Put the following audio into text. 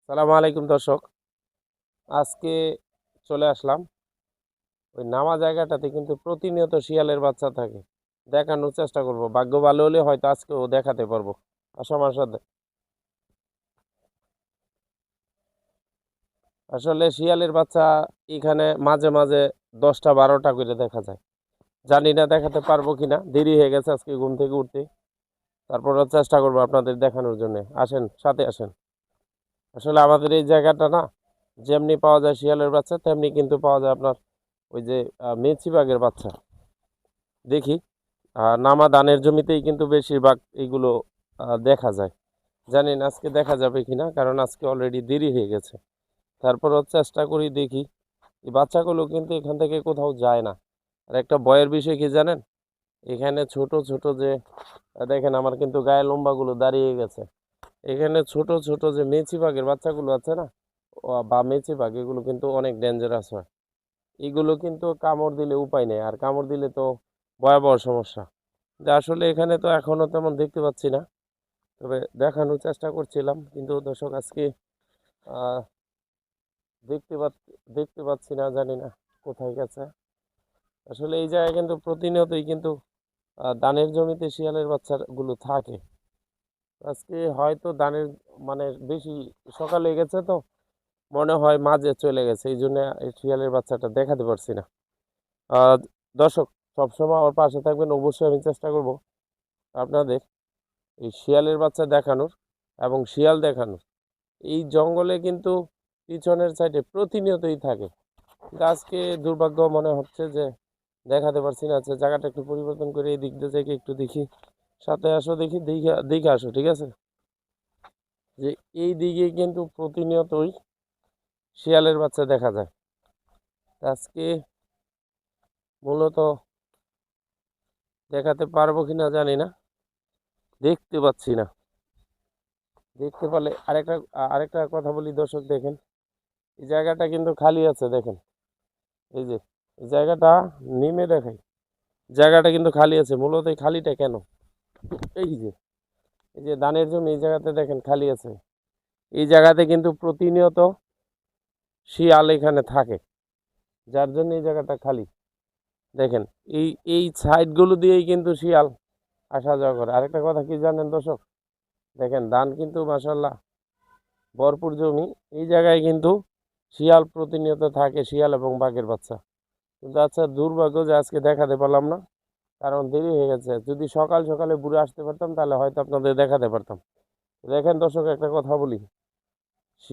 সালাম আলাইকুম দর্শক। আজকে চলে আসলাম ওই নামা জায়গাটাতে, কিন্তু প্রতিনিয়ত শিয়ালের বাচ্চা থাকে। দেখানোর চেষ্টা করব, ভাগ্য ভালো হলে হয়তো আজকেও দেখাতে পারবো। আসো আমার সাথে। আসলে শিয়ালের বাচ্চা এখানে মাঝে মাঝে 10টা 12টা করে দেখা যায়। জানি না দেখাতে পারবো কিনা, দেরি হয়ে গেছে আজকে ঘুম থেকে উঠতে। তারপরও চেষ্টা করবো আপনাদের দেখানোর জন্য। আসেন, সাথে আসেন। আসলে আমাদের এই জায়গাটা না, যেমনি পাওয়া যায় শিয়ালের বাচ্চা, তেমনি কিন্তু পাওয়া যায় আপনার ওই যে মেচি বাঘের বাচ্চা। দেখি, নামা ধানের জমিতেই কিন্তু বেশিরভাগ এইগুলো দেখা যায়। জানি না আজকে দেখা যাবে কিনা, কারণ আজকে অলরেডি দেরি হয়ে গেছে। তারপরও চেষ্টা করি, দেখি। এই বাচ্চাগুলো কিন্তু এখান থেকে কোথাও যায় না। আর একটা ভয়ের বিষয় কি জানেন, এখানে ছোট ছোট যে দেখেন, আমার কিন্তু গায়ে লোমবাগুলো দাঁড়িয়ে গেছে। এখানে ছোট ছোট যে মেচি বাঘের বাচ্চাগুলো আছে না, বা মেচি বাঘ, এগুলো কিন্তু অনেক ডেঞ্জারাস হয়। এগুলো কিন্তু কামড় দিলে উপায় নেই, আর কামড় দিলে তো ভয়াবহ সমস্যা। যে আসলে এখানে তো এখনো তেমন দেখতে পাচ্ছি না, তবে দেখানোর চেষ্টা করছিলাম, কিন্তু দর্শক আজকে আহ, দেখতে দেখতে পাচ্ছি না, জানি না কোথায় গেছে। আসলে এই জায়গায় কিন্তু প্রতিনিয়তই কিন্তু ধানের জমিতে শিয়ালের বাচ্চাগুলো থাকে। আজকে হয়তো ধানের মানে বেশি সকালে গেছে, তো মনে হয় মাঝে চলে গেছে, এই জন্য এই শিয়ালের বাচ্চাটা দেখাতে পারছি না। আহ, দর্শক, সবসময় আমার পাশে থাকবেন, অবশ্যই আমি চেষ্টা করব আপনাদের এই শিয়ালের বাচ্চা দেখানোর এবং শিয়াল দেখানোর। এই জঙ্গলে কিন্তু পিছনের সাইডে প্রতিনিয়তই থাকে, কিন্তু আজকে দুর্ভাগ্য মনে হচ্ছে যে দেখাতে পারছি না। আচ্ছা, জায়গাটা একটু পরিবর্তন করে এই দিক দিয়ে থেকে একটু দেখি। সাথে আসো, দেখি, দেখে দেখে আসো, ঠিক আছে? যে এই দিকে কিন্তু প্রতিনিয়তই শিয়ালের বাচ্চা দেখা যায়। আজকে মূলত দেখাতে পারবো কিনা জানি না, দেখতে পাচ্ছি না। দেখতে পারলে আরেকটা আরেকটা কথা বলি দর্শক, দেখেন এই জায়গাটা কিন্তু খালি আছে, দেখেন। এই যে এই জায়গাটা নিমে দেখাই, জায়গাটা কিন্তু খালি আছে। মূলত এই খালিটা কেন, এই যে এই যে ধানের জমি, এই জায়গাতে দেখেন খালি আছে। এই জায়গাতে কিন্তু প্রতিনিয়ত শিয়াল এখানে থাকে, যার জন্য এই জায়গাটা খালি। দেখেন, এই এই সাইডগুলো দিয়েই কিন্তু শিয়াল আসা যাওয়া করে। আরেকটা কথা কি জানেন দর্শক, দেখেন ধান কিন্তু মাসাল্লাহ ভরপুর জমি। এই জায়গায় কিন্তু শিয়াল প্রতিনিয়ত থাকে, শিয়াল এবং বাঘের বাচ্চা। কিন্তু আচ্ছা, দুর্ভাগ্য যে আজকে দেখাতে পারলাম না, কারণ দেরি হয়ে গেছে। যদি সকাল সকালে ঘুরে আসতে পারতাম, তাহলে হয়তো আপনাদের দেখাতে পারতাম। দেখেন দর্শক, একটা কথা বলি,